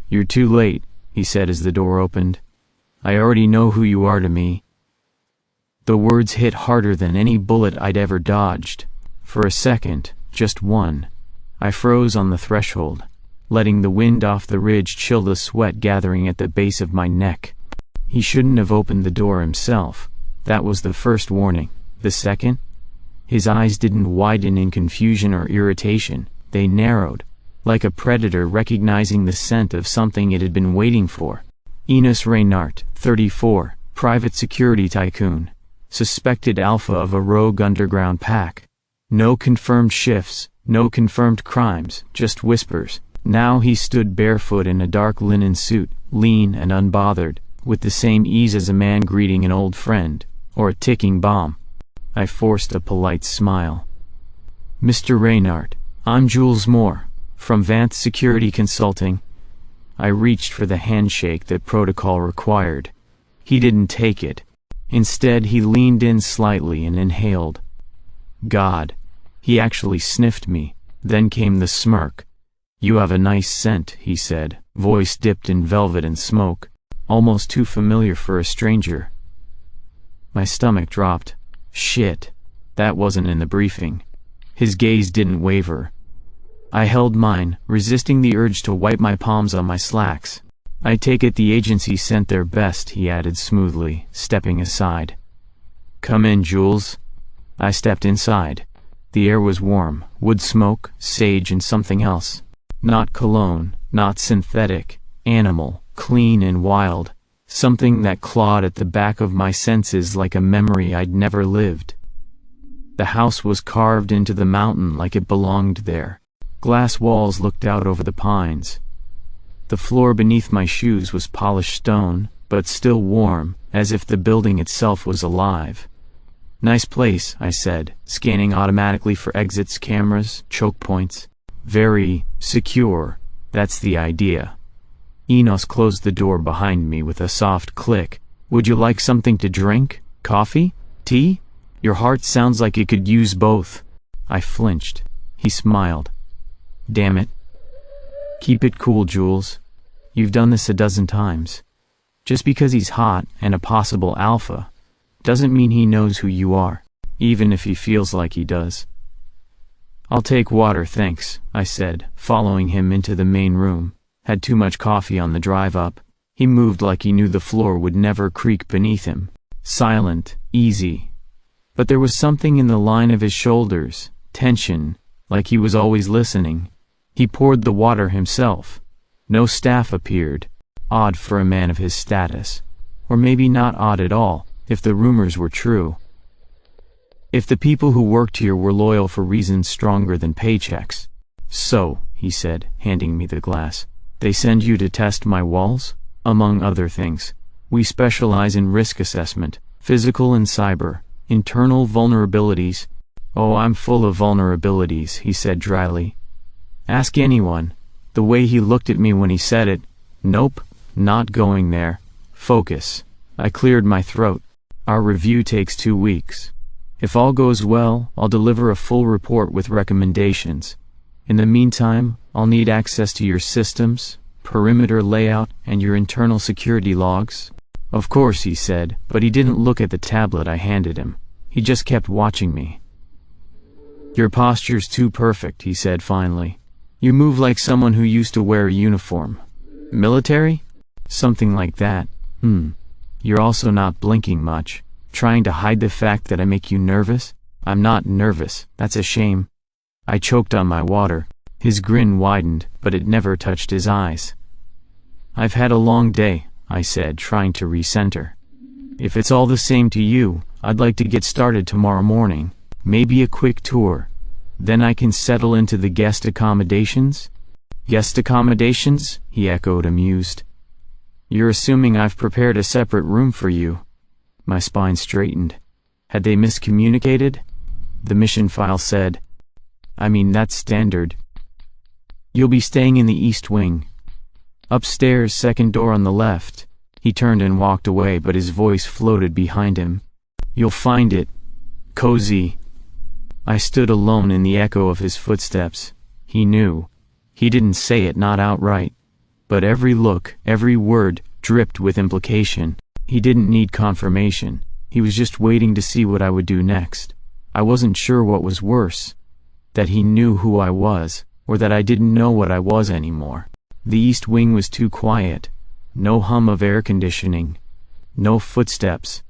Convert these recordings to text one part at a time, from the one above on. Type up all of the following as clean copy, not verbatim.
"You're too late," he said as the door opened. "I already know who you are to me." The words hit harder than any bullet I'd ever dodged. For a second, just one, I froze on the threshold, letting the wind off the ridge chill the sweat gathering at the base of my neck. He shouldn't have opened the door himself. That was the first warning. The second? His eyes didn't widen in confusion or irritation. They narrowed, like a predator recognizing the scent of something it had been waiting for. Enos Reynart, 34, private security tycoon, suspected alpha of a rogue underground pack. No confirmed shifts, no confirmed crimes, just whispers. Now he stood barefoot in a dark linen suit, lean and unbothered, with the same ease as a man greeting an old friend, or a ticking bomb. I forced a polite smile. "Mr. Reynart, I'm Jules Mori, from Vanth Security Consulting." I reached for the handshake that protocol required. He didn't take it. Instead, he leaned in slightly and inhaled. God. He actually sniffed me. Then came the smirk. "You have a nice scent," he said, voice dipped in velvet and smoke, almost too familiar for a stranger. My stomach dropped. Shit. That wasn't in the briefing. His gaze didn't waver. I held mine, resisting the urge to wipe my palms on my slacks. "I take it the agency sent their best," he added smoothly, stepping aside. "Come in, Jules." I stepped inside. The air was warm, wood smoke, sage and something else. Not cologne, not synthetic, animal, clean and wild. Something that clawed at the back of my senses like a memory I'd never lived. The house was carved into the mountain like it belonged there. Glass walls looked out over the pines. The floor beneath my shoes was polished stone, but still warm, as if the building itself was alive. "Nice place," I said, scanning automatically for exits, cameras, choke points. "Very secure, that's the idea." Enos closed the door behind me with a soft click. "Would you like something to drink? Coffee? Tea? Your heart sounds like it could use both." I flinched. He smiled. "Damn it. Keep it cool, Jules. You've done this a dozen times. Just because he's hot and a possible alpha doesn't mean he knows who you are, even if he feels like he does." "I'll take water, thanks," I said, following him into the main room. Had too much coffee on the drive up. He moved like he knew the floor would never creak beneath him. Silent, easy. But there was something in the line of his shoulders, tension, like he was always listening. He poured the water himself. No staff appeared. Odd for a man of his status. Or maybe not odd at all, if the rumors were true. If the people who worked here were loyal for reasons stronger than paychecks. "So," he said, handing me the glass, "they send you to test my walls?" "Among other things. We specialize in risk assessment, physical and cyber, internal vulnerabilities." "Oh, I'm full of vulnerabilities," he said dryly. "Ask anyone." The way he looked at me when he said it. "Nope, not going there. Focus." I cleared my throat. "Our review takes 2 weeks. If all goes well, I'll deliver a full report with recommendations. In the meantime, I'll need access to your systems, perimeter layout, and your internal security logs." "Of course," he said, but he didn't look at the tablet I handed him. He just kept watching me. "Your posture's too perfect," he said finally. "You move like someone who used to wear a uniform." "Military?" "Something like that." You're also not blinking much. Trying to hide the fact that I make you nervous?" "I'm not nervous, that's a shame." I choked on my water. His grin widened, but it never touched his eyes. "I've had a long day," I said, trying to recenter. "If it's all the same to you, I'd like to get started tomorrow morning. Maybe a quick tour. Then I can settle into the guest accommodations?" "Guest accommodations?" he echoed, amused. "You're assuming I've prepared a separate room for you." My spine straightened. Had they miscommunicated? The mission file said. I mean, that's standard. "You'll be staying in the East Wing. Upstairs, second door on the left." He turned and walked away, but his voice floated behind him. "You'll find it cozy." I stood alone in the echo of his footsteps. He knew. He didn't say it, not outright. But every look, every word, dripped with implication. He didn't need confirmation. He was just waiting to see what I would do next. I wasn't sure what was worse, that he knew who I was, or that I didn't know what I was anymore. The East Wing was too quiet. No hum of air conditioning. No footsteps.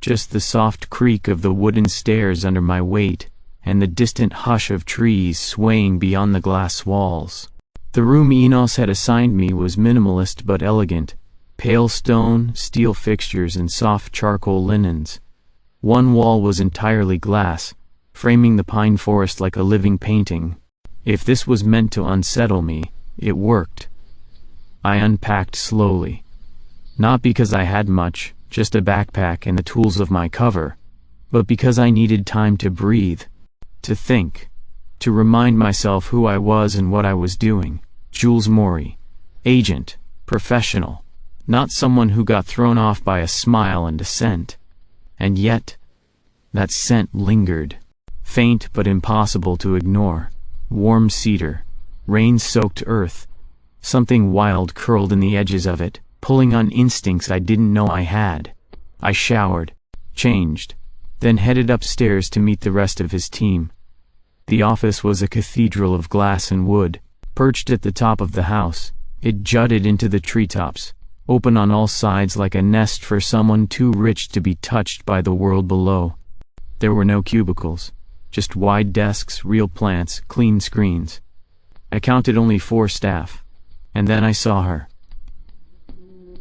Just the soft creak of the wooden stairs under my weight, and the distant hush of trees swaying beyond the glass walls. The room Enos had assigned me was minimalist but elegant. Pale stone, steel fixtures, and soft charcoal linens. One wall was entirely glass, framing the pine forest like a living painting. If this was meant to unsettle me, it worked. I unpacked slowly. Not because I had much, just a backpack and the tools of my cover, but because I needed time to breathe, to think, to remind myself who I was and what I was doing. Jules Mori. Agent. Professional. Not someone who got thrown off by a smile and a scent. And yet, that scent lingered. Faint but impossible to ignore. Warm cedar. Rain-soaked earth. Something wild curled in the edges of it, pulling on instincts I didn't know I had. I showered, changed, then headed upstairs to meet the rest of his team. The office was a cathedral of glass and wood. Perched at the top of the house, it jutted into the treetops, open on all sides like a nest for someone too rich to be touched by the world below. There were no cubicles, just wide desks, real plants, clean screens. I counted only 4 staff, and then I saw her.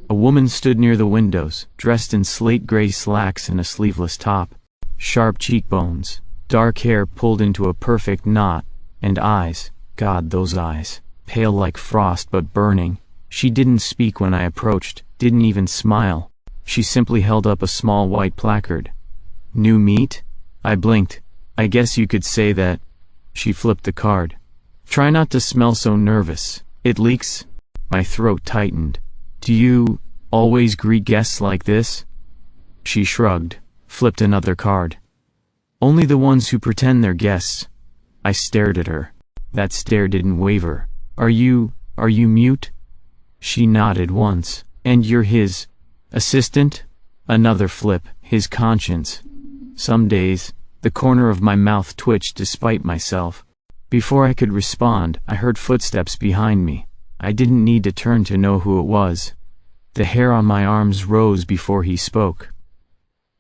A woman stood near the windows, dressed in slate gray slacks and a sleeveless top. Sharp cheekbones, dark hair pulled into a perfect knot, and eyes, God, those eyes, pale like frost but burning. She didn't speak when I approached, didn't even smile. She simply held up a small white placard. New meat? I blinked. I guess you could say that. She flipped the card. Try not to smell so nervous. It leaks. My throat tightened. Do you always greet guests like this? She shrugged, flipped another card. Only the ones who pretend they're guests. I stared at her. That stare didn't waver. Are you mute? She nodded once. And you're his assistant? Another flip, his conscience. Some days, the corner of my mouth twitched despite myself. Before I could respond, I heard footsteps behind me. I didn't need to turn to know who it was. The hair on my arms rose before he spoke.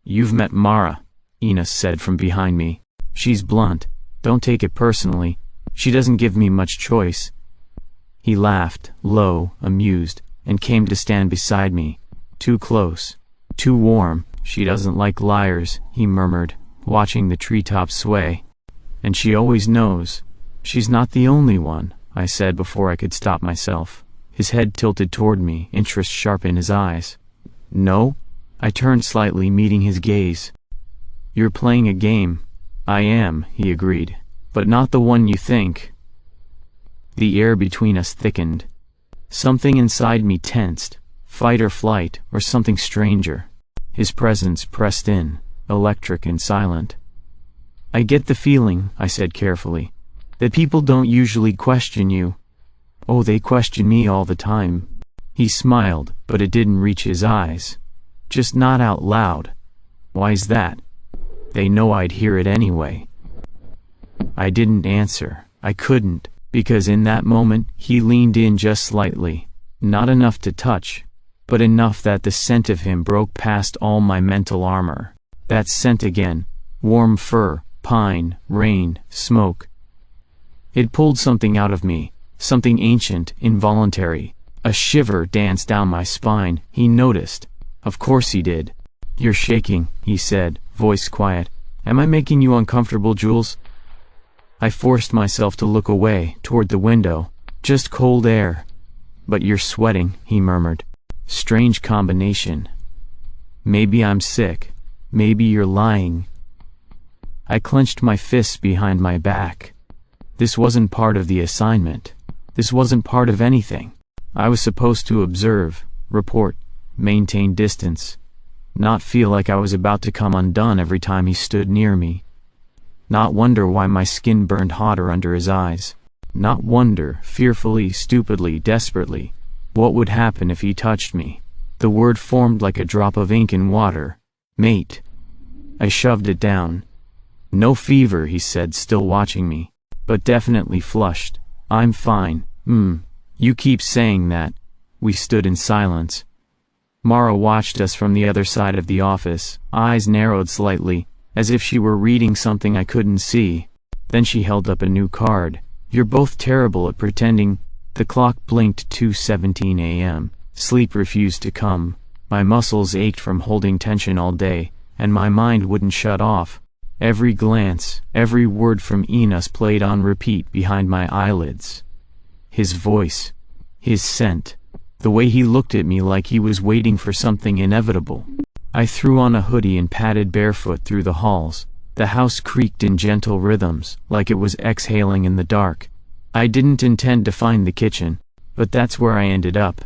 You've met Mara, Enos said from behind me. She's blunt. Don't take it personally. She doesn't give me much choice. He laughed, low, amused, and came to stand beside me. Too close. Too warm. She doesn't like liars, he murmured, watching the treetops sway. And she always knows. She's not the only one, I said before I could stop myself. His head tilted toward me, interest sharp in his eyes. No? I turned slightly, meeting his gaze. You're playing a game. I am, he agreed. But not the one you think. The air between us thickened. Something inside me tensed, fight or flight, or something stranger. His presence pressed in, electric and silent. I get the feeling, I said carefully, that people don't usually question you. Oh, they question me all the time. He smiled, but it didn't reach his eyes. Just not out loud. Why's that? They know I'd hear it anyway. I didn't answer. I couldn't, because in that moment, he leaned in just slightly. Not enough to touch, but enough that the scent of him broke past all my mental armor. That scent again. Warm fur, pine, rain, smoke. It pulled something out of me, something ancient, involuntary. A shiver danced down my spine. He noticed. Of course he did. You're shaking, he said, voice quiet. Am I making you uncomfortable, Jules? I forced myself to look away, toward the window. Just cold air. But you're sweating, he murmured. Strange combination. Maybe I'm sick. Maybe you're lying. I clenched my fists behind my back. This wasn't part of the assignment. This wasn't part of anything. I was supposed to observe, report, maintain distance, not feel like I was about to come undone every time he stood near me. Not wonder why my skin burned hotter under his eyes. Not wonder, fearfully, stupidly, desperately, What would happen if he touched me? The word formed like a drop of ink in water. Mate. I shoved it down. No fever, he said, still watching me. But definitely flushed. I'm fine. You keep saying that. We stood in silence. Mara watched us from the other side of the office, eyes narrowed slightly, as if she were reading something I couldn't see. Then she held up a new card. You're both terrible at pretending. The clock blinked 2:17 a.m. Sleep refused to come. My muscles ached from holding tension all day, and my mind wouldn't shut off. Every glance, every word from Enos played on repeat behind my eyelids. His voice, his scent, the way he looked at me like he was waiting for something inevitable. I threw on a hoodie and padded barefoot through the halls. The house creaked in gentle rhythms, like it was exhaling in the dark. I didn't intend to find the kitchen, but that's where I ended up.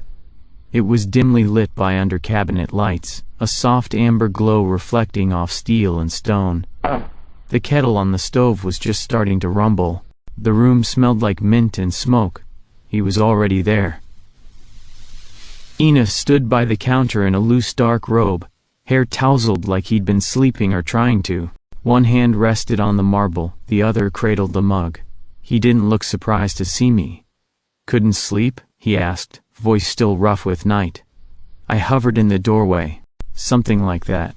It was dimly lit by under-cabinet lights, a soft amber glow reflecting off steel and stone. The kettle on the stove was just starting to rumble. The room smelled like mint and smoke. He was already there. Enos stood by the counter in a loose dark robe, hair tousled like he'd been sleeping or trying to. One hand rested on the marble, the other cradled the mug. He didn't look surprised to see me. Couldn't sleep? He asked, voice still rough with night. I hovered in the doorway. Something like that.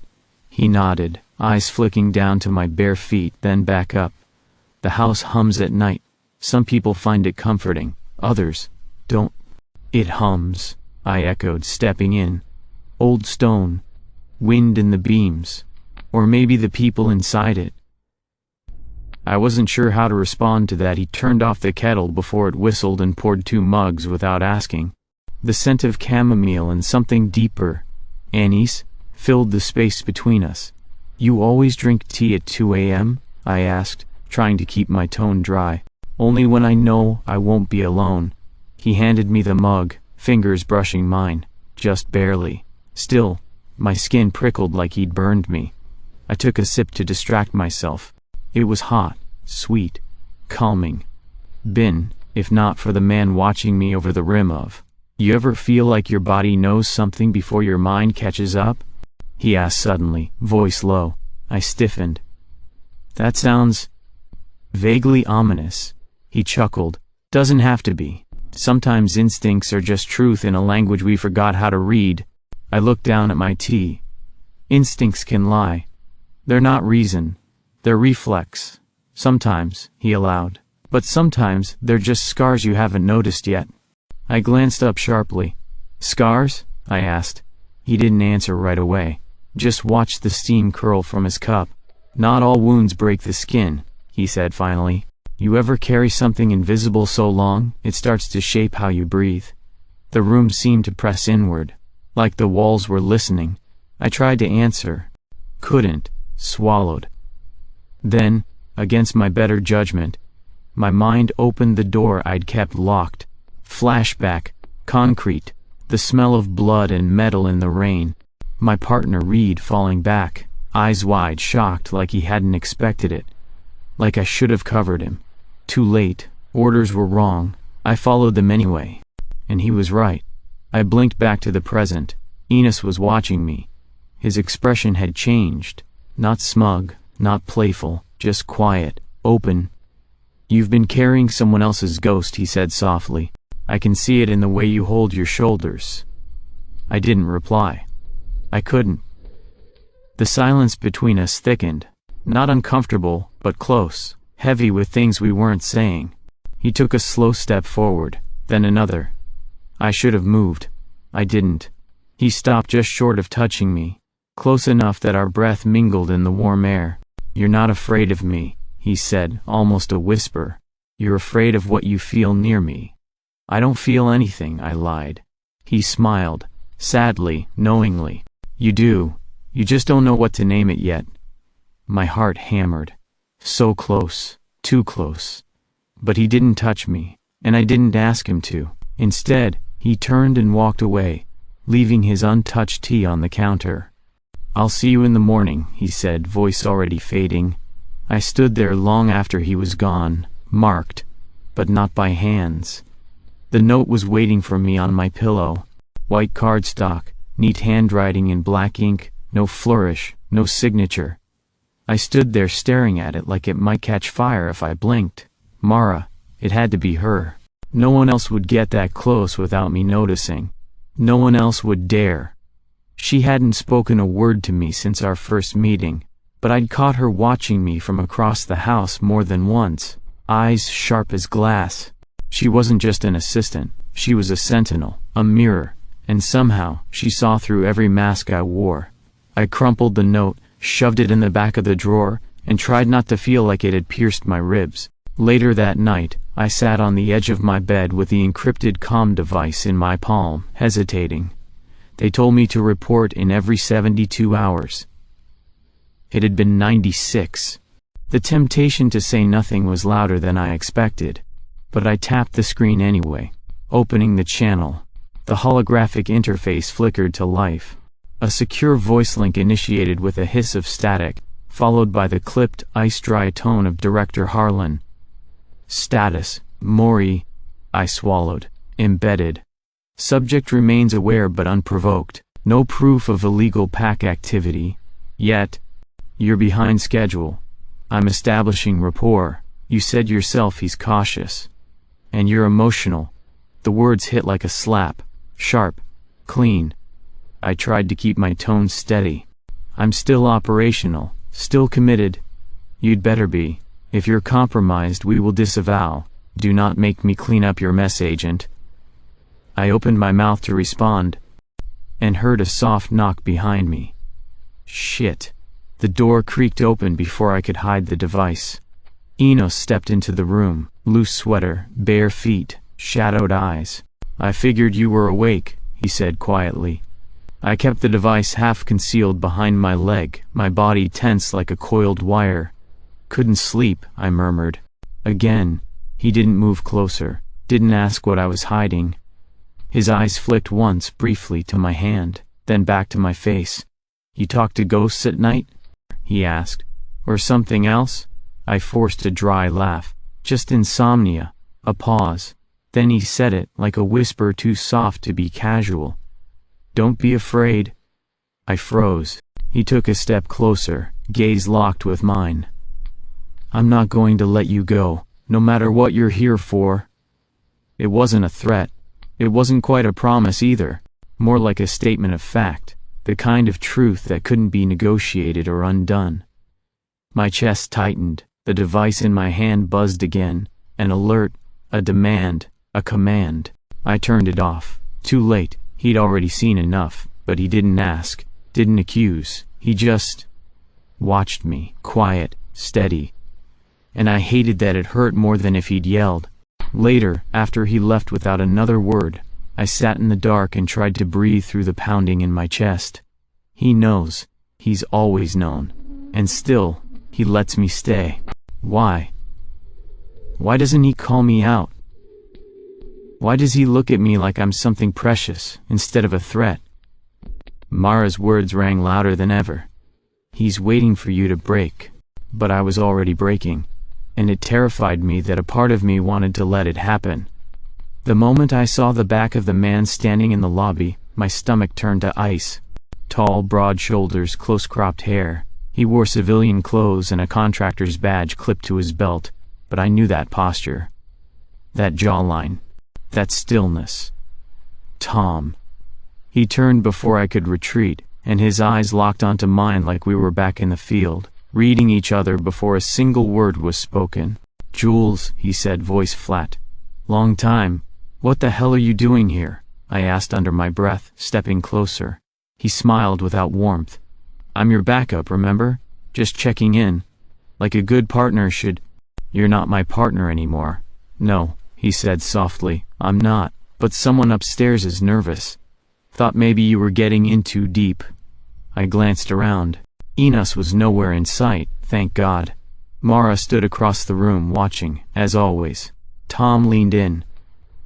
He nodded, eyes flicking down to my bare feet, then back up. The house hums at night. Some people find it comforting, others don't. It hums, I echoed, stepping in. Old stone. Wind in the beams. Or maybe the people inside it. I wasn't sure how to respond to that. He turned off the kettle before it whistled and poured 2 mugs without asking. The scent of chamomile and something deeper, anise, filled the space between us. You always drink tea at 2 a.m.? I asked, trying to keep my tone dry. Only when I know I won't be alone. He handed me the mug, fingers brushing mine, just barely. Still, my skin prickled like he'd burned me. I took a sip to distract myself. It was hot, sweet, calming. Been, if not for the man watching me over the rim of. You ever feel like your body knows something before your mind catches up? He asked suddenly, voice low. I stiffened. That sounds vaguely ominous. He chuckled. Doesn't have to be. Sometimes instincts are just truth in a language we forgot how to read. I looked down at my tea. Instincts can lie. They're not reason. They're reflex. Sometimes, he allowed. But sometimes, they're just scars you haven't noticed yet. I glanced up sharply. Scars? I asked. He didn't answer right away. Just watched the steam curl from his cup. Not all wounds break the skin, he said finally. You ever carry something invisible so long, it starts to shape how you breathe? The room seemed to press inward, like the walls were listening. I tried to answer. Couldn't. Swallowed. Then, against my better judgment, my mind opened the door I'd kept locked. Flashback, concrete, the smell of blood and metal in the rain. My partner Reed falling back, eyes wide, shocked like he hadn't expected it. Like I should have covered him. Too late, orders were wrong, I followed them anyway. And he was right. I blinked back to the present. Enos was watching me. His expression had changed. Not smug, not playful, just quiet, open. You've been carrying someone else's ghost, he said softly. I can see it in the way you hold your shoulders. I didn't reply. I couldn't. The silence between us thickened. Not uncomfortable, but close, heavy with things we weren't saying. He took a slow step forward, then another. I should have moved. I didn't. He stopped just short of touching me, close enough that our breath mingled in the warm air. You're not afraid of me, he said, almost a whisper. You're afraid of what you feel near me. I don't feel anything, I lied. He smiled, sadly, knowingly. You do. You just don't know what to name it yet. My heart hammered. So close, too close. But he didn't touch me, and I didn't ask him to. Instead, he turned and walked away, leaving his untouched tea on the counter. I'll see you in the morning, he said, voice already fading. I stood there long after he was gone, marked, but not by hands. The note was waiting for me on my pillow. White cardstock, neat handwriting in black ink, no flourish, no signature. I stood there staring at it like it might catch fire if I blinked. Mara, it had to be her. No one else would get that close without me noticing. No one else would dare. She hadn't spoken a word to me since our first meeting, but I'd caught her watching me from across the house more than once, eyes sharp as glass. She wasn't just an assistant, she was a sentinel, a mirror, and somehow she saw through every mask I wore. I crumpled the note, shoved it in the back of the drawer, and tried not to feel like it had pierced my ribs. Later that night, I sat on the edge of my bed with the encrypted comm device in my palm, hesitating. They told me to report in every 72 hours. It had been 96. The temptation to say nothing was louder than I expected, but I tapped the screen anyway, opening the channel. The holographic interface flickered to life. A secure voice link initiated with a hiss of static, followed by the clipped, ice-dry tone of Director Harlan. Status, Mori. I swallowed. Embedded. Subject remains aware but unprovoked. No proof of illegal pack activity. Yet. You're behind schedule. I'm establishing rapport. You said yourself he's cautious. And you're emotional. The words hit like a slap. Sharp. Clean. I tried to keep my tone steady. I'm still operational. Still committed. You'd better be. If you're compromised, we will disavow. Do not make me clean up your mess, agent. I opened my mouth to respond, and heard a soft knock behind me. Shit. The door creaked open before I could hide the device. Enos stepped into the room, loose sweater, bare feet, shadowed eyes. I figured you were awake, he said quietly. I kept the device half concealed behind my leg, my body tense like a coiled wire. Couldn't sleep, I murmured. Again, he didn't move closer, didn't ask what I was hiding. His eyes flicked once briefly to my hand, then back to my face. You talk to ghosts at night? He asked. Or something else? I forced a dry laugh. Just insomnia. A pause. Then he said it like a whisper too soft to be casual. Don't be afraid. I froze. He took a step closer, gaze locked with mine. I'm not going to let you go, no matter what you're here for. It wasn't a threat. It wasn't quite a promise either. More like a statement of fact, the kind of truth that couldn't be negotiated or undone. My chest tightened, the device in my hand buzzed again, an alert, a demand, a command. I turned it off. Too late. He'd already seen enough, but he didn't ask, didn't accuse. He just watched me, quiet, steady. And I hated that it hurt more than if he'd yelled. Later, after he left without another word, I sat in the dark and tried to breathe through the pounding in my chest. He knows. He's always known. And still, he lets me stay. Why? Why doesn't he call me out? Why does he look at me like I'm something precious, instead of a threat? Mara's words rang louder than ever. He's waiting for you to break. But I was already breaking. And it terrified me that a part of me wanted to let it happen. The moment I saw the back of the man standing in the lobby, my stomach turned to ice. Tall, broad shoulders, close-cropped hair. He wore civilian clothes and a contractor's badge clipped to his belt, but I knew that posture. That jawline. That stillness. Tom. He turned before I could retreat, and his eyes locked onto mine like we were back in the field, reading each other before a single word was spoken. Jules, he said, voice flat. Long time. What the hell are you doing here? I asked under my breath, stepping closer. He smiled without warmth. I'm your backup, remember? Just checking in. Like a good partner should. You're not my partner anymore. No, he said softly, I'm not, but someone upstairs is nervous. Thought maybe you were getting in too deep. I glanced around. Enos was nowhere in sight, thank God. Mara stood across the room watching, as always. Tom leaned in.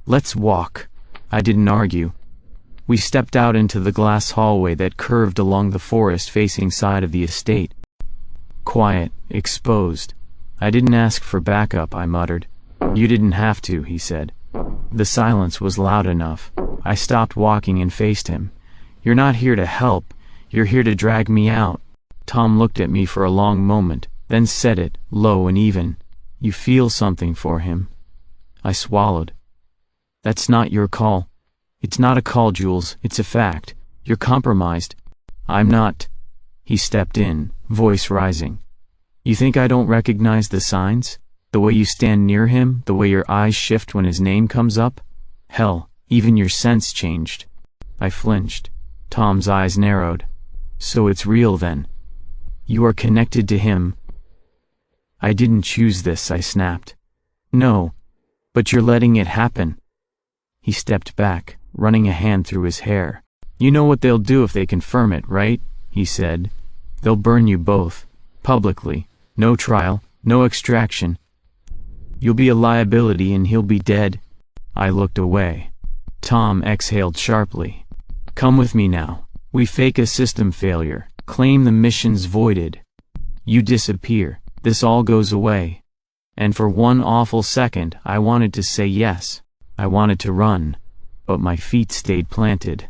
Let's walk. I didn't argue. We stepped out into the glass hallway that curved along the forest-facing side of the estate. Quiet, exposed. I didn't ask for backup, I muttered. You didn't have to, he said. The silence was loud enough. I stopped walking and faced him. "You're not here to help, you're here to drag me out." Tom looked at me for a long moment, then said it, low and even. "You feel something for him." I swallowed. "That's not your call." "It's not a call, Jules, it's a fact. You're compromised." "I'm not." He stepped in, voice rising. "You think I don't recognize the signs? The way you stand near him, the way your eyes shift when his name comes up? Hell, even your sense changed." I flinched. Tom's eyes narrowed. "So it's real then? You are connected to him?" "I didn't choose this," I snapped. "No. But you're letting it happen." He stepped back, running a hand through his hair. "You know what they'll do if they confirm it, right?" he said. "They'll burn you both. Publicly. No trial, no extraction. You'll be a liability and he'll be dead." I looked away. Tom exhaled sharply. "Come with me now. We fake a system failure, claim the mission's voided. You disappear, this all goes away." And for one awful second I wanted to say yes. I wanted to run. But my feet stayed planted.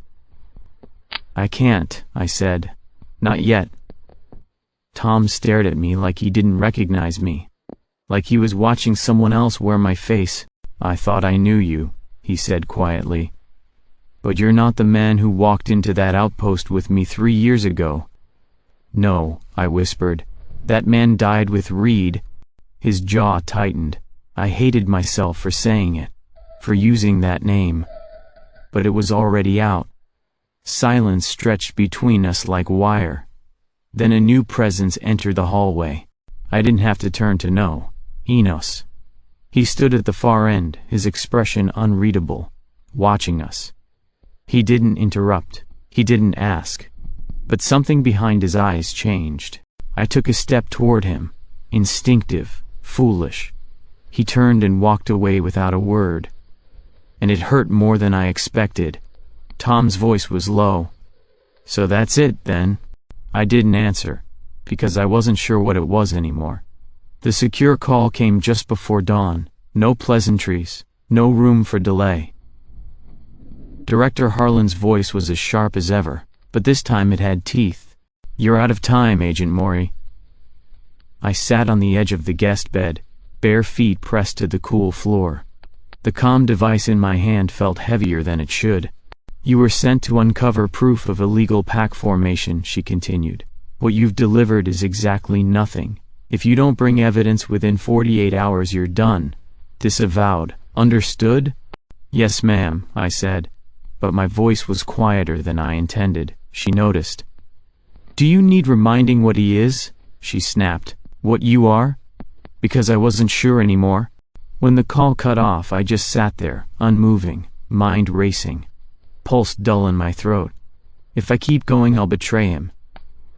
"I can't," I said. "Not yet." Tom stared at me like he didn't recognize me. Like he was watching someone else wear my face. "I thought I knew you," he said quietly. "But you're not the man who walked into that outpost with me 3 years ago." "No," I whispered. "That man died with Reed." His jaw tightened. I hated myself for saying it, for using that name. But it was already out. Silence stretched between us like wire. Then a new presence entered the hallway. I didn't have to turn to know. Enos. He stood at the far end, his expression unreadable, watching us. He didn't interrupt. He didn't ask. But something behind his eyes changed. I took a step toward him. Instinctive, foolish. He turned and walked away without a word. And it hurt more than I expected. Tom's voice was low. "So that's it, then?" I didn't answer, because I wasn't sure what it was anymore. The secure call came just before dawn. No pleasantries, no room for delay. Director Harlan's voice was as sharp as ever, but this time it had teeth. "You're out of time, Agent Mori." I sat on the edge of the guest bed, bare feet pressed to the cool floor. The comm device in my hand felt heavier than it should. "You were sent to uncover proof of illegal pack formation," she continued. "What you've delivered is exactly nothing. If you don't bring evidence within 48 hours, you're done." Disavowed. Understood? "Yes, ma'am," I said. But my voice was quieter than I intended. She noticed. "Do you need reminding what he is?" she snapped. "What you are?" Because I wasn't sure anymore. When the call cut off, I just sat there, unmoving, mind racing. Pulse dull in my throat. If I keep going, I'll betray him.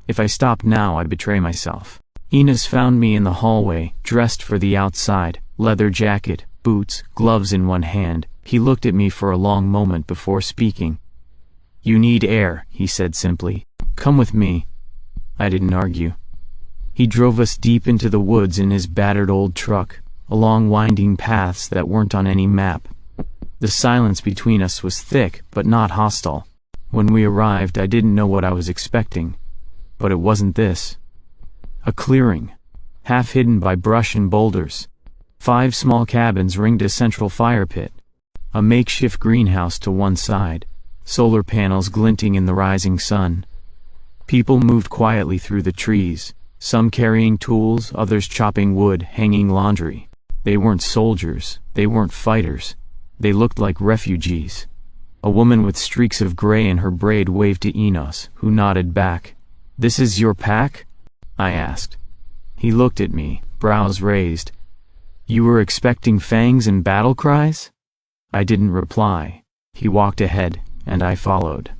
If I stop now, I betray myself. Enos found me in the hallway, dressed for the outside, leather jacket, boots, gloves in one hand. He looked at me for a long moment before speaking. "You need air," he said simply. "Come with me." I didn't argue. He drove us deep into the woods in his battered old truck, along winding paths that weren't on any map. The silence between us was thick, but not hostile. When we arrived, I didn't know what I was expecting. But it wasn't this. A clearing, half hidden by brush and boulders. 5 small cabins ringed a central fire pit. A makeshift greenhouse to one side, solar panels glinting in the rising sun. People moved quietly through the trees, some carrying tools, others chopping wood, hanging laundry. They weren't soldiers, they weren't fighters. They looked like refugees. A woman with streaks of gray in her braid waved to Enos, who nodded back. "This is your pack?" I asked. He looked at me, brows raised. "You were expecting fangs and battle cries?" I didn't reply. He walked ahead, and I followed.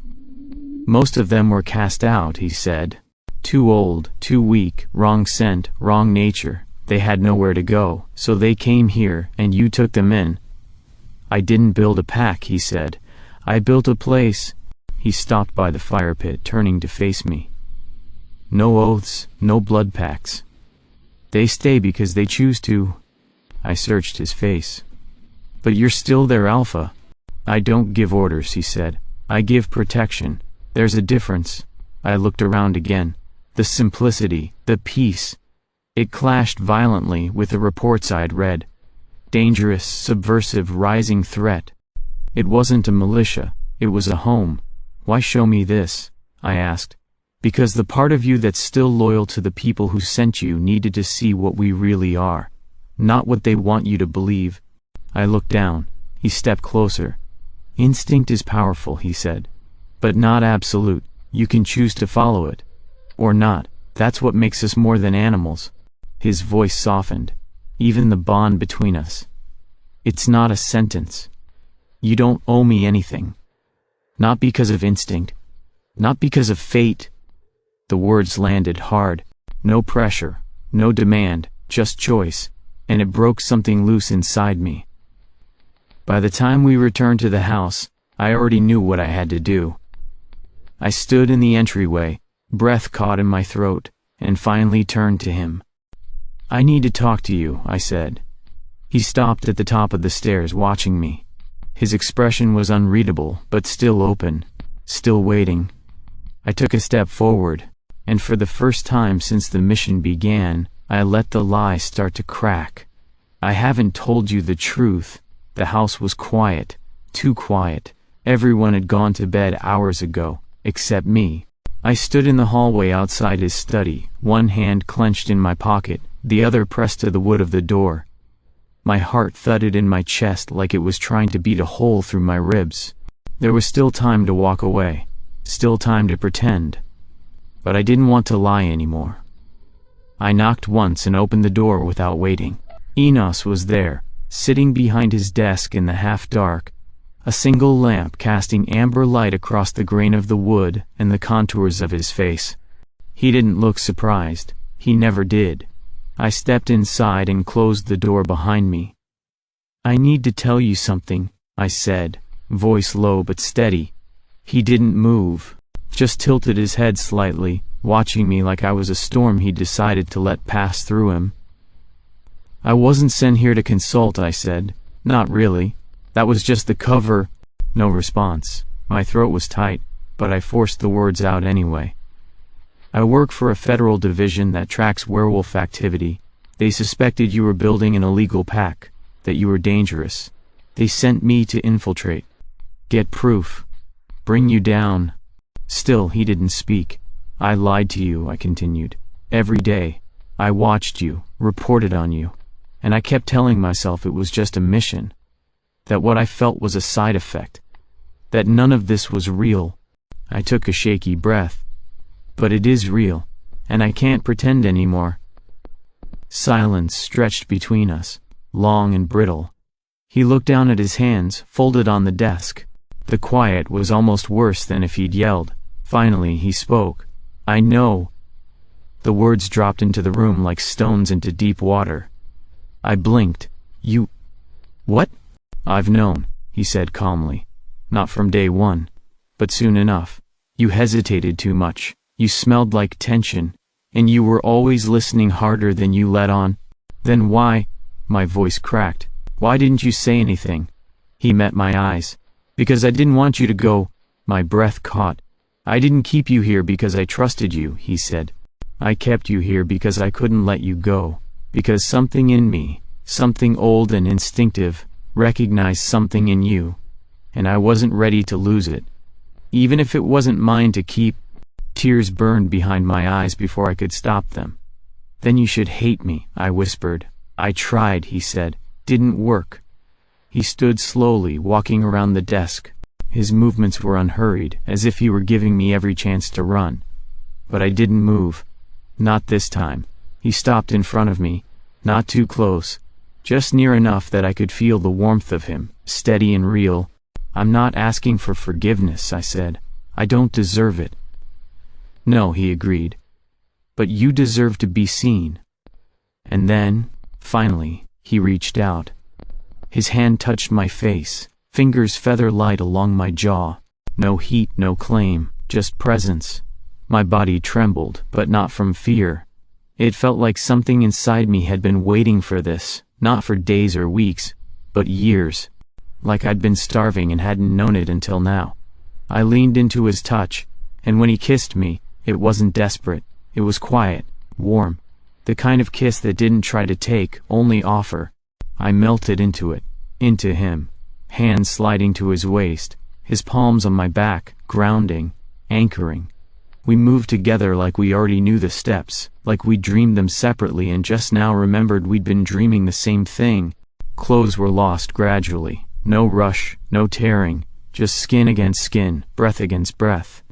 "Most of them were cast out," he said. "Too old, too weak, wrong scent, wrong nature. They had nowhere to go, so they came here, and you took them in." "I didn't build a pack," he said. "I built a place." He stopped by the fire pit, turning to face me. "No oaths, no blood pacts. They stay because they choose to." I searched his face. But you're still their alpha. I don't give orders, he said. I give protection. There's a difference. I looked around again. The simplicity, the peace. It clashed violently with the reports I'd read. Dangerous, subversive, rising threat. It wasn't a militia, it was a home. Why show me this? I asked. Because the part of you that's still loyal to the people who sent you needed to see what we really are. Not what they want you to believe. I looked down. He stepped closer. Instinct is powerful, he said. But not absolute. You can choose to follow it. Or not. That's what makes us more than animals. His voice softened. Even the bond between us. It's not a sentence. You don't owe me anything. Not because of instinct. Not because of fate. The words landed hard. No pressure. No demand. Just choice. And it broke something loose inside me. By the time we returned to the house, I already knew what I had to do. I stood in the entryway, breath caught in my throat, and finally turned to him. I need to talk to you, I said. He stopped at the top of the stairs watching me. His expression was unreadable, but still open, still waiting. I took a step forward, and for the first time since the mission began, I let the lie start to crack. I haven't told you the truth. The house was quiet, too quiet. Everyone had gone to bed hours ago, except me. I stood in the hallway outside his study, one hand clenched in my pocket, the other pressed to the wood of the door. My heart thudded in my chest like it was trying to beat a hole through my ribs. There was still time to walk away, still time to pretend. But I didn't want to lie anymore. I knocked once and opened the door without waiting. Enos was there, sitting behind his desk in the half-dark, a single lamp casting amber light across the grain of the wood and the contours of his face. He didn't look surprised. He never did. I stepped inside and closed the door behind me. I need to tell you something, I said, voice low but steady. He didn't move, just tilted his head slightly, watching me like I was a storm he decided to let pass through him. I wasn't sent here to consult, I said. Not really. That was just the cover. No response. My throat was tight, but I forced the words out anyway. I work for a federal division that tracks werewolf activity. They suspected you were building an illegal pack, that you were dangerous. They sent me to infiltrate. Get proof. Bring you down. Still, he didn't speak. I lied to you, I continued. Every day. I watched you, reported on you. And I kept telling myself it was just a mission. That what I felt was a side effect. That none of this was real. I took a shaky breath. But it is real, and I can't pretend anymore. Silence stretched between us, long and brittle. He looked down at his hands, folded on the desk. The quiet was almost worse than if he'd yelled. Finally he spoke. I know. The words dropped into the room like stones into deep water. I blinked. You... What? I've known, he said calmly. Not from day one. But soon enough. You hesitated too much. You smelled like tension. And you were always listening harder than you let on. Then why? My voice cracked. Why didn't you say anything? He met my eyes. Because I didn't want you to go. My breath caught. I didn't keep you here because I trusted you, he said. I kept you here because I couldn't let you go. Because something in me, something old and instinctive, recognized something in you. And I wasn't ready to lose it. Even if it wasn't mine to keep. Tears burned behind my eyes before I could stop them. Then you should hate me, I whispered. I tried, he said. Didn't work. He stood slowly, walking around the desk. His movements were unhurried, as if he were giving me every chance to run. But I didn't move. Not this time. He stopped in front of me, not too close, just near enough that I could feel the warmth of him, steady and real. I'm not asking for forgiveness, I said. I don't deserve it. No, he agreed. But you deserve to be seen. And then, finally, he reached out. His hand touched my face, fingers feather light along my jaw. No heat, no claim, just presence. My body trembled, but not from fear. It felt like something inside me had been waiting for this, not for days or weeks, but years. like I'd been starving and hadn't known it until now. I leaned into his touch, and when he kissed me, it wasn't desperate, it was quiet, warm. The kind of kiss that didn't try to take, only offer. I melted into it, into him, hands sliding to his waist, his palms on my back, grounding, anchoring. We moved together like we already knew the steps, like we dreamed them separately and just now remembered we'd been dreaming the same thing. Clothes were lost gradually, no rush, no tearing, just skin against skin, breath against breath.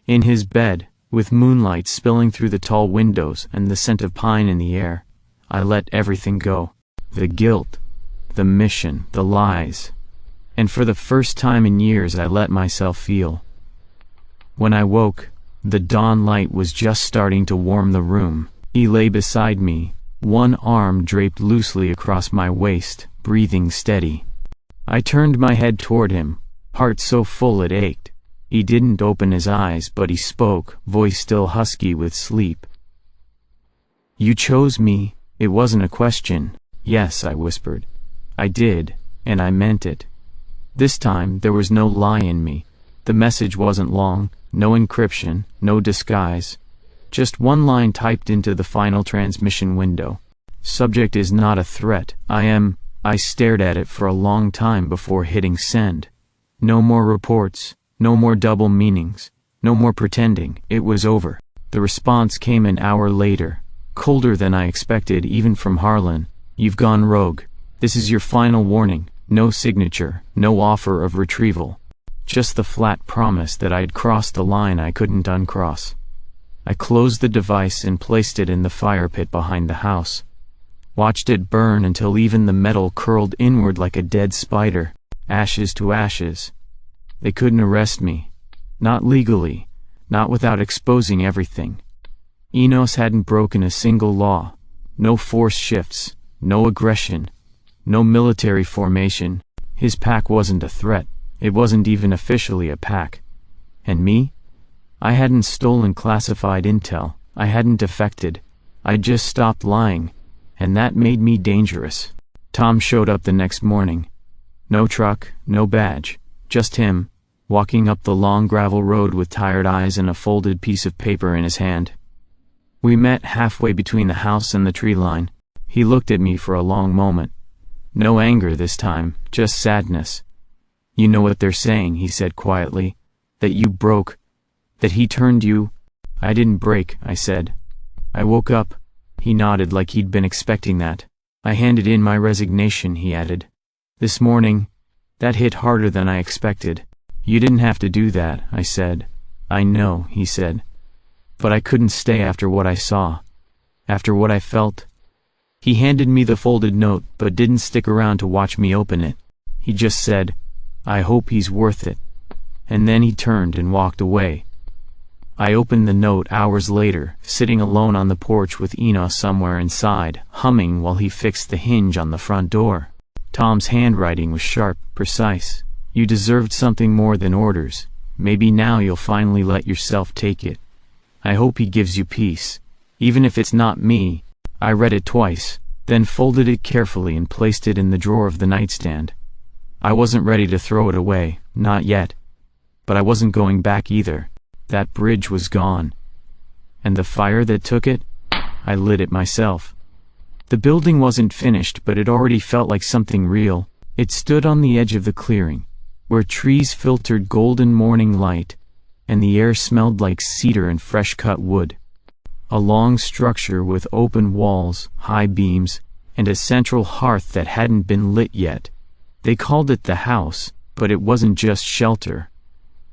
In his bed, with moonlight spilling through the tall windows and the scent of pine in the air, I let everything go. The guilt, the mission, the lies. And for the first time in years I let myself feel. When I woke, the dawn light was just starting to warm the room. He lay beside me, one arm draped loosely across my waist, breathing steady. I turned my head toward him, heart so full it ached. He didn't open his eyes, but he spoke, voice still husky with sleep. "You chose me, it wasn't a question." "Yes," I whispered. "I did, and I meant it." This time there was no lie in me. The message wasn't long, no encryption, no disguise. Just one line typed into the final transmission window. "Subject is not a threat. I stared at it for a long time before hitting send. No more reports, no more double meanings, no more pretending. It was over. The response came an hour later, colder than I expected even from Harlan. "You've gone rogue. This is your final warning." No signature, no offer of retrieval. Just the flat promise that I'd crossed a line I couldn't uncross. I closed the device and placed it in the fire pit behind the house. Watched it burn until even the metal curled inward like a dead spider. Ashes to ashes. They couldn't arrest me. Not legally. Not without exposing everything. Enos hadn't broken a single law. No force shifts. No aggression. No military formation. His pack wasn't a threat. It wasn't even officially a pack. And me? I hadn't stolen classified intel. I hadn't defected. I'd just stopped lying. And that made me dangerous. Tom showed up the next morning. No truck, no badge. Just him, walking up the long gravel road with tired eyes and a folded piece of paper in his hand. We met halfway between the house and the tree line. He looked at me for a long moment. No anger this time, just sadness. "You know what they're saying," he said quietly. "That you broke. That he turned you." "I didn't break," I said. "I woke up." He nodded like he'd been expecting that. "I handed in my resignation," he added. "This morning. That hit harder than I expected." "You didn't have to do that," I said. "I know," he said. "But I couldn't stay after what I saw. After what I felt." He handed me the folded note, but didn't stick around to watch me open it. He just said, "I hope he's worth it." And then he turned and walked away. I opened the note hours later, sitting alone on the porch with Enos somewhere inside, humming while he fixed the hinge on the front door. Tom's handwriting was sharp, precise. "You deserved something more than orders. Maybe now you'll finally let yourself take it. I hope he gives you peace. Even if it's not me." I read it twice, then folded it carefully and placed it in the drawer of the nightstand. I wasn't ready to throw it away, not yet. But I wasn't going back either. That bridge was gone. And the fire that took it? I lit it myself. The building wasn't finished, but it already felt like something real. It stood on the edge of the clearing, where trees filtered golden morning light, and the air smelled like cedar and fresh-cut wood. A long structure with open walls, high beams, and a central hearth that hadn't been lit yet. They called it the house, but it wasn't just shelter.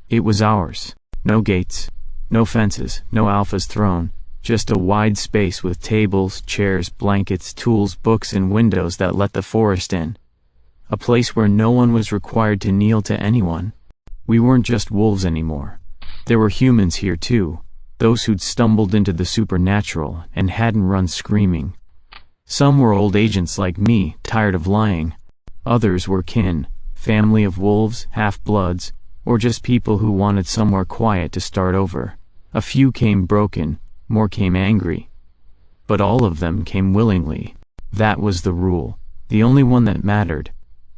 It was ours. No gates, no fences, no Alpha's throne, just a wide space with tables, chairs, blankets, tools, books, and windows that let the forest in. A place where no one was required to kneel to anyone. We weren't just wolves anymore. There were humans here too. Those who'd stumbled into the supernatural and hadn't run screaming. Some were old agents like me, tired of lying. Others were kin, family of wolves, half-bloods, or just people who wanted somewhere quiet to start over. A few came broken, more came angry. But all of them came willingly. That was the rule, the only one that mattered.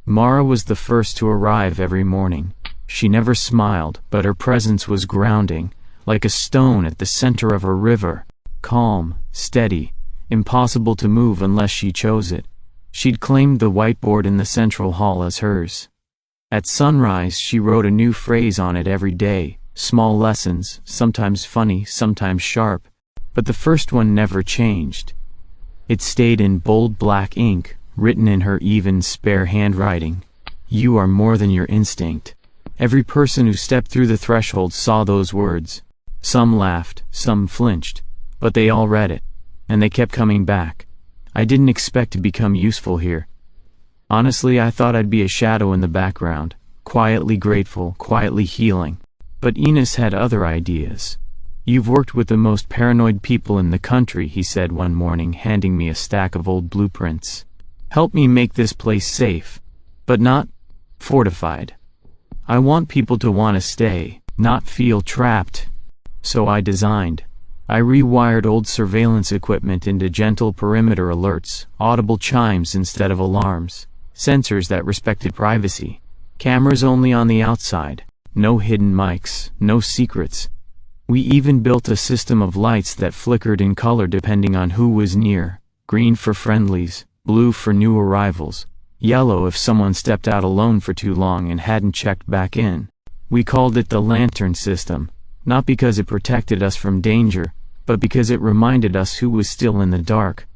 Mara was the first to arrive every morning. She never smiled, but her presence was grounding, like a stone at the center of a river, calm, steady, impossible to move unless she chose it. She'd claimed the whiteboard in the central hall as hers. At sunrise she wrote a new phrase on it every day, small lessons, sometimes funny, sometimes sharp, but the first one never changed. It stayed in bold black ink, written in her even, spare handwriting. You are more than your instinct. Every person who stepped through the threshold saw those words. Some laughed, some flinched, but they all read it, and they kept coming back. I didn't expect to become useful here. Honestly, I thought I'd be a shadow in the background, quietly grateful, quietly healing. But Enos had other ideas. You've worked with the most paranoid people in the country, he said one morning, handing me a stack of old blueprints. Help me make this place safe, but not fortified. I want people to want to stay, not feel trapped. So I designed. I rewired old surveillance equipment into gentle perimeter alerts, audible chimes instead of alarms, sensors that respected privacy, cameras only on the outside, no hidden mics, no secrets. We even built a system of lights that flickered in color depending on who was near, green for friendlies, blue for new arrivals, yellow if someone stepped out alone for too long and hadn't checked back in. We called it the lantern system, not because it protected us from danger, but because it reminded us who was still in the dark.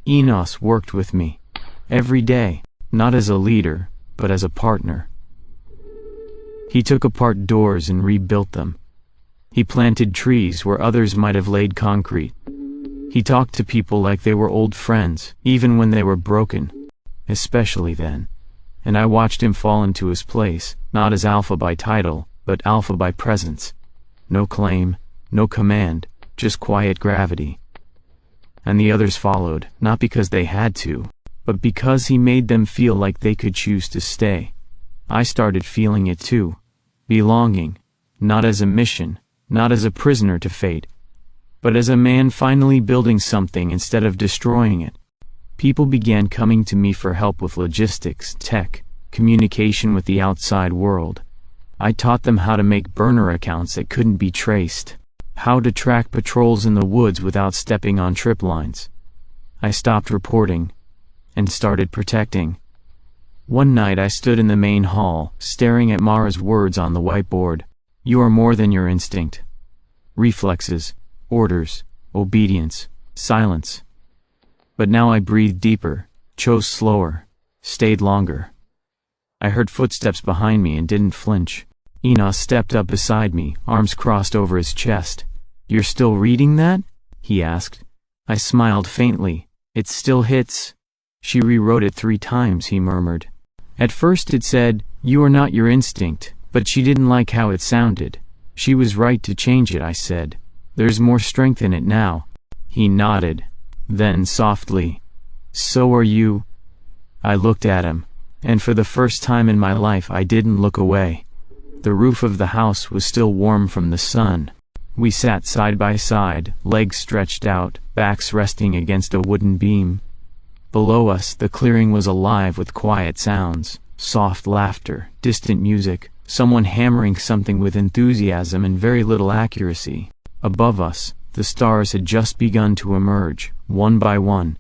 Enos worked with me. Every day, not as a leader, but as a partner. He took apart doors and rebuilt them. He planted trees where others might have laid concrete. He talked to people like they were old friends, even when they were broken. Especially then. And I watched him fall into his place, not as alpha by title, but alpha by presence. No claim, no command, just quiet gravity. And the others followed, not because they had to, but because he made them feel like they could choose to stay. I started feeling it too. Belonging, not as a mission, not as a prisoner to fate, but as a man finally building something instead of destroying it. People began coming to me for help with logistics, tech, communication with the outside world. I taught them how to make burner accounts that couldn't be traced, how to track patrols in the woods without stepping on trip lines. I stopped reporting and started protecting. One night I stood in the main hall, staring at Mara's words on the whiteboard. You are more than your instinct. Reflexes, orders, obedience, silence. But now I breathed deeper, chose slower, stayed longer. I heard footsteps behind me and didn't flinch. Enos stepped up beside me, arms crossed over his chest. You're still reading that? He asked. I smiled faintly. It still hits. She rewrote it 3 times, he murmured. At first it said, you are not your instinct, but she didn't like how it sounded. She was right to change it, I said. There's more strength in it now. He nodded. Then softly, so are you. I looked at him, and for the first time in my life I didn't look away. The roof of the house was still warm from the sun. We sat side by side, legs stretched out, backs resting against a wooden beam. Below us, the clearing was alive with quiet sounds, soft laughter, distant music, someone hammering something with enthusiasm and very little accuracy. Above us, the stars had just begun to emerge, one by one.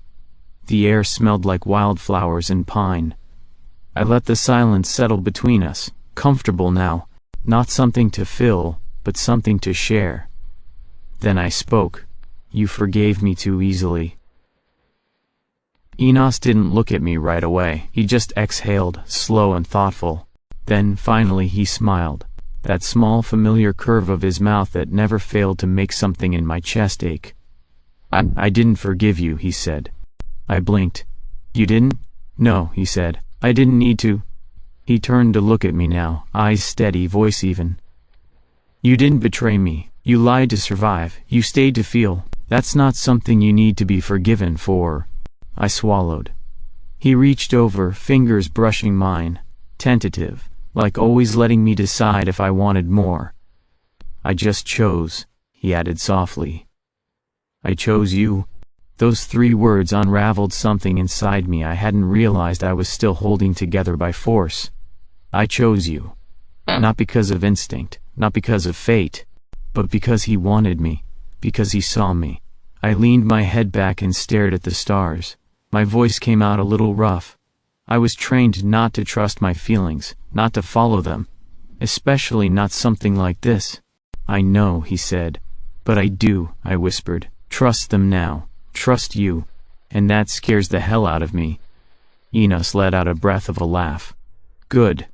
The air smelled like wildflowers and pine. I let the silence settle between us, comfortable now, not something to fill, but something to share. Then I spoke. You forgave me too easily. Enos didn't look at me right away. He just exhaled, slow and thoughtful. Then, finally, he smiled. That small familiar curve of his mouth that never failed to make something in my chest ache. I didn't forgive you, he said. I blinked. You didn't? No, he said. I didn't need to. He turned to look at me now, eyes steady, voice even. You didn't betray me. You lied to survive. You stayed to feel. That's not something you need to be forgiven for. I swallowed. He reached over, fingers brushing mine, tentative, like always letting me decide if I wanted more. I just chose, he added softly. I chose you. Those 3 words unraveled something inside me I hadn't realized I was still holding together by force. I chose you. Not because of instinct, not because of fate, but because he wanted me, because he saw me. I leaned my head back and stared at the stars. My voice came out a little rough. I was trained not to trust my feelings, not to follow them, especially not something like this. I know, he said. But I do, I whispered. Trust them now. Trust you. And that scares the hell out of me. Enos let out a breath of a laugh. Good.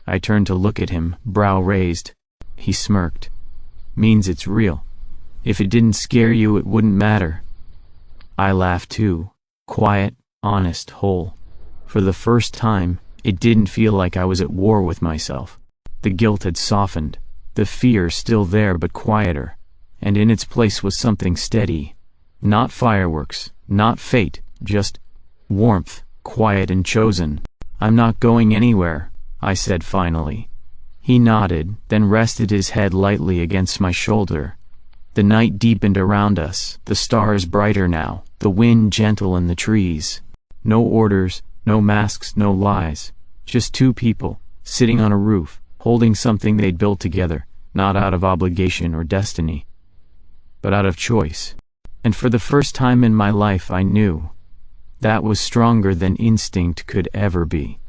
I turned to look at him, brow raised. He smirked. Means it's real. If it didn't scare you, it wouldn't matter. I laughed too. Quiet, honest, whole. For the first time, it didn't feel like I was at war with myself. The guilt had softened. The fear still there but quieter. And in its place was something steady. Not fireworks, not fate, just warmth, quiet and chosen. I'm not going anywhere, I said finally. He nodded, then rested his head lightly against my shoulder. The night deepened around us, the stars brighter now, the wind gentle in the trees. No orders, no masks, no lies. Just 2 people, sitting on a roof, holding something they'd built together, not out of obligation or destiny, but out of choice. And for the first time in my life I knew that was stronger than instinct could ever be.